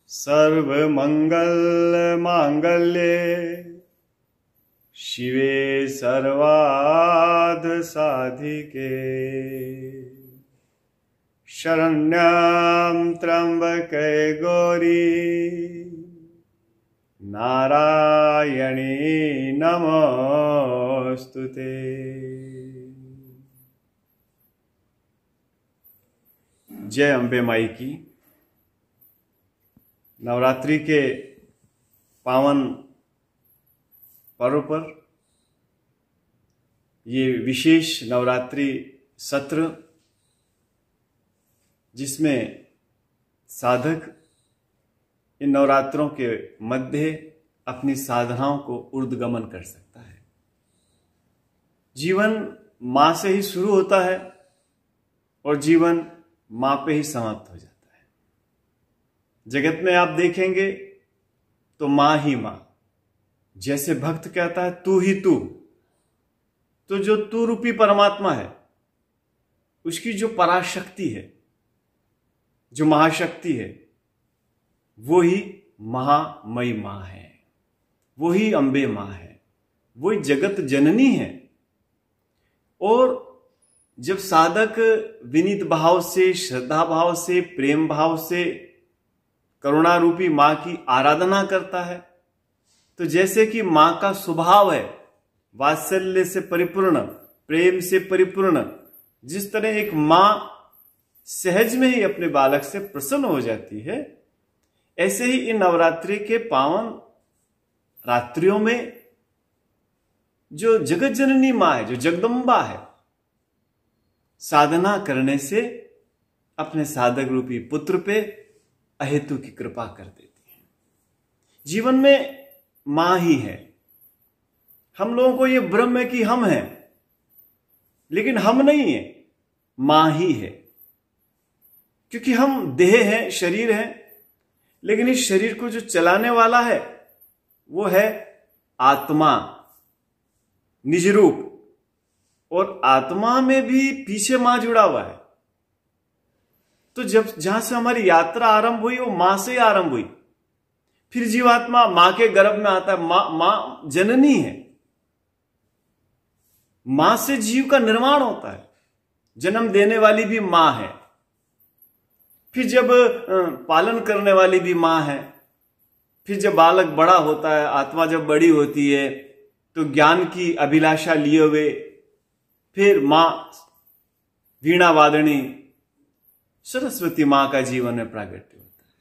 सर्वमंगल मांगल्ये शिवे सर्वार्थ साधिके शरण्यां त्र्यंबके गौरी नारायणी नमोस्तुते। जय अम्बे माई की। नवरात्रि के पावन पर्व पर ये विशेष नवरात्रि सत्र, जिसमें साधक इन नवरात्रों के मध्य अपनी साधनाओं को ऊर्ध्वगमन कर सकता है। जीवन मां से ही शुरू होता है और जीवन मां पे ही समाप्त हो जाता है। जगत में आप देखेंगे तो मां ही मां, जैसे भक्त कहता है तू ही तू, तो जो तू रूपी परमात्मा है, उसकी जो पराशक्ति है, जो महाशक्ति है, वो ही महामयी मां है, वो ही अम्बे मां है, वो ही जगत जननी है। और जब साधक विनीत भाव से, श्रद्धा भाव से, प्रेम भाव से करुणा रूपी मां की आराधना करता है, तो जैसे कि मां का स्वभाव है वात्सल्य से परिपूर्ण, प्रेम से परिपूर्ण, जिस तरह एक मां सहज में ही अपने बालक से प्रसन्न हो जाती है, ऐसे ही इन नवरात्रि के पावन रात्रियों में जो जगत जननी मां है, जो जगदम्बा है, साधना करने से अपने साधक रूपी पुत्र पे अहेतु की कृपा कर देती है। जीवन में मां ही है। हम लोगों को ये भ्रम है कि हम हैं, लेकिन हम नहीं है, मां ही है। क्योंकि हम देह हैं, शरीर है, लेकिन इस शरीर को जो चलाने वाला है वो है आत्मा, निज रूप। और आत्मा में भी पीछे मां जुड़ा हुआ है। तो जहां से हमारी यात्रा आरंभ हुई वो मां से ही आरंभ हुई। फिर जीवात्मा मां के गर्भ में आता है। मां जननी है। मां से जीव का निर्माण होता है। जन्म देने वाली भी मां है। फिर जब पालन करने वाली भी मां है। फिर जब बालक बड़ा होता है, आत्मा जब बड़ी होती है, तो ज्ञान की अभिलाषा लिए हुए फिर मां वीणा वादनी सरस्वती मां का जीवन में प्रागट्य होता है।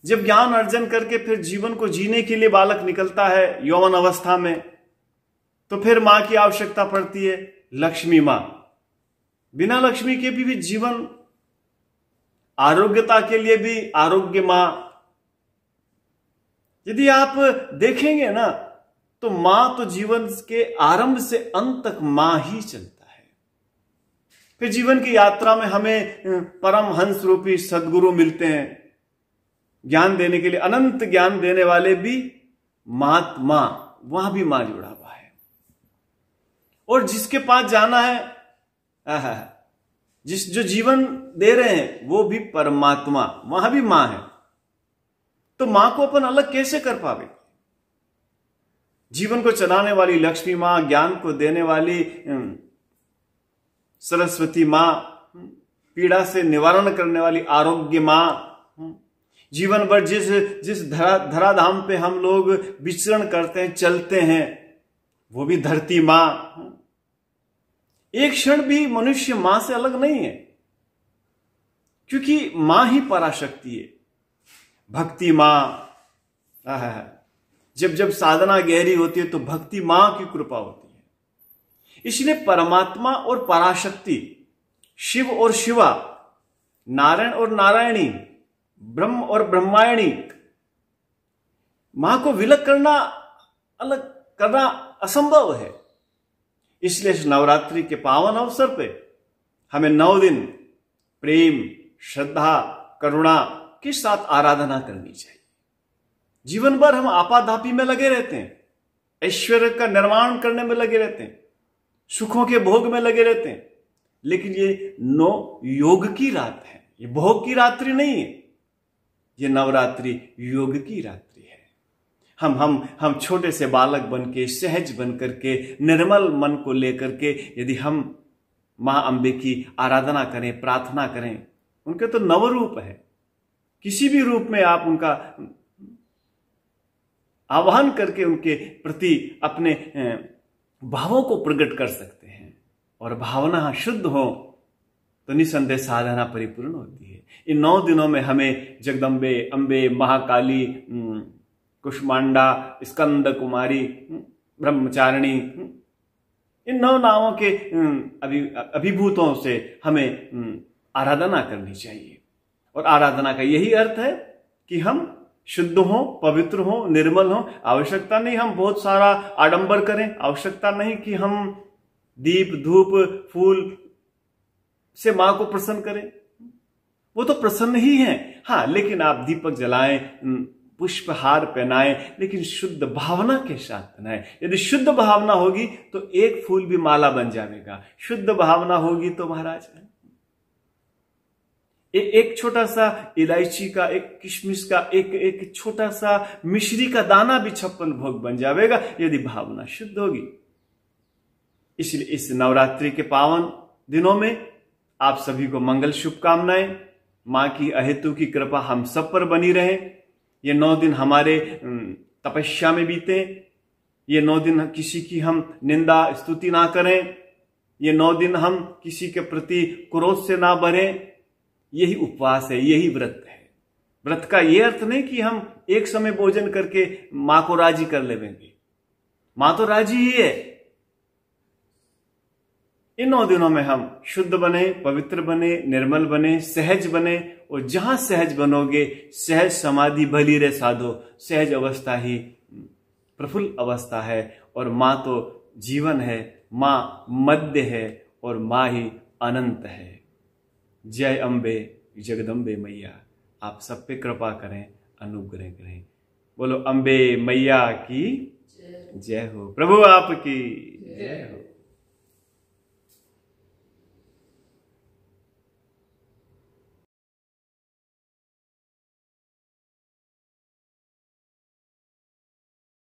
जब ज्ञान अर्जन करके फिर जीवन को जीने के लिए बालक निकलता है यौवन अवस्था में, तो फिर मां की आवश्यकता पड़ती है लक्ष्मी मां। बिना लक्ष्मी के भी जीवन, आरोग्यता के लिए भी आरोग्य मां। यदि आप देखेंगे ना, तो मां तो जीवन के आरंभ से अंत तक मां ही चलता है। फिर जीवन की यात्रा में हमें परम हंस रूपी सद्गुरु मिलते हैं ज्ञान देने के लिए। अनंत ज्ञान देने वाले भी महात्मा, वहां भी मां जुड़ा हुआ है। और जिसके पास जाना है, जो जीवन दे रहे हैं, वो भी परमात्मा, वहां भी मां है। तो मां को अपन अलग कैसे कर पावे? जीवन को चलाने वाली लक्ष्मी मां, ज्ञान को देने वाली सरस्वती मां, पीड़ा से निवारण करने वाली आरोग्य मां, जीवन भर जिस धराधाम पे हम लोग विचरण करते हैं, चलते हैं, वो भी धरती मां। एक क्षण भी मनुष्य मां से अलग नहीं है, क्योंकि मां ही पराशक्ति है। भक्ति मां, जब साधना गहरी होती है तो भक्ति मां की कृपा होती है। इसलिए परमात्मा और पराशक्ति, शिव और शिवा, नारायण और नारायणी, ब्रह्म और ब्रह्मायणी, मां को विलग करना, अलग करना असंभव है। इसलिए इस नवरात्रि के पावन अवसर पे हमें 9 दिन प्रेम, श्रद्धा, करुणा के साथ आराधना करनी चाहिए। जीवन भर हम आपाधापी में लगे रहते हैं, ऐश्वर्य का निर्माण करने में लगे रहते हैं, सुखों के भोग में लगे रहते हैं। लेकिन ये योग की रात है, ये भोग की रात्रि नहीं है, ये नवरात्रि योग की रात्रि है। हम छोटे से बालक बन के, सहज बन करके, निर्मल मन को लेकर के यदि हम मां अंबे की आराधना करें, प्रार्थना करें, उनके तो नव रूप है, किसी भी रूप में आप उनका आह्वान करके उनके प्रति अपने भावों को प्रकट कर सकते हैं। और भावना शुद्ध हो तो निसंदेह साधना परिपूर्ण होती है। इन 9 दिनों में हमें जगदम्बे, अंबे, महाकाली, कुष्मांडा, स्कंद कुमारी, ब्रह्मचारिणी, इन 9 नामों के अभिभूतों से हमें आराधना करनी चाहिए। और आराधना का यही अर्थ है कि हम शुद्ध हो, पवित्र हो, निर्मल हो। आवश्यकता नहीं हम बहुत सारा आडंबर करें, आवश्यकता नहीं कि हम दीप, धूप, फूल से मां को प्रसन्न करें, वो तो प्रसन्न ही है। हाँ, लेकिन आप दीपक जलाएं, पुष्पहार पहनाएं, लेकिन शुद्ध भावना के साथ पहनाएं। यदि शुद्ध भावना होगी तो एक फूल भी माला बन जाएगा। शुद्ध भावना होगी तो महाराज एक छोटा सा इलायची का, एक किशमिश का, एक छोटा सा मिश्री का दाना भी 56 भोग बन जाएगा, यदि भावना शुद्ध होगी। इसलिए इस नवरात्रि के पावन दिनों में आप सभी को मंगल शुभकामनाएं। मां की अहेतु की कृपा हम सब पर बनी रहे। ये 9 दिन हमारे तपस्या में बीते। ये 9 दिन किसी की हम निंदा स्तुति ना करें। ये 9 दिन हम किसी के प्रति क्रोध से ना बढ़ें। यही उपवास है, यही व्रत है। व्रत का यह अर्थ नहीं कि हम एक समय भोजन करके मां को राजी कर लेंगे। मां तो राजी ही है। इन 9 दिनों में हम शुद्ध बने, पवित्र बने, निर्मल बने, सहज बने। और जहां सहज बनोगे, सहज समाधि भली रे साधो, सहज अवस्था ही प्रफुल्ल अवस्था है। और मां तो जीवन है, मां मध्य है और मां ही अनंत है। जय अंबे जगदम्बे मैया, आप सब पे कृपा करें, अनुग्रह करें। बोलो अंबे मैया की जय हो, प्रभु आपकी जय हो।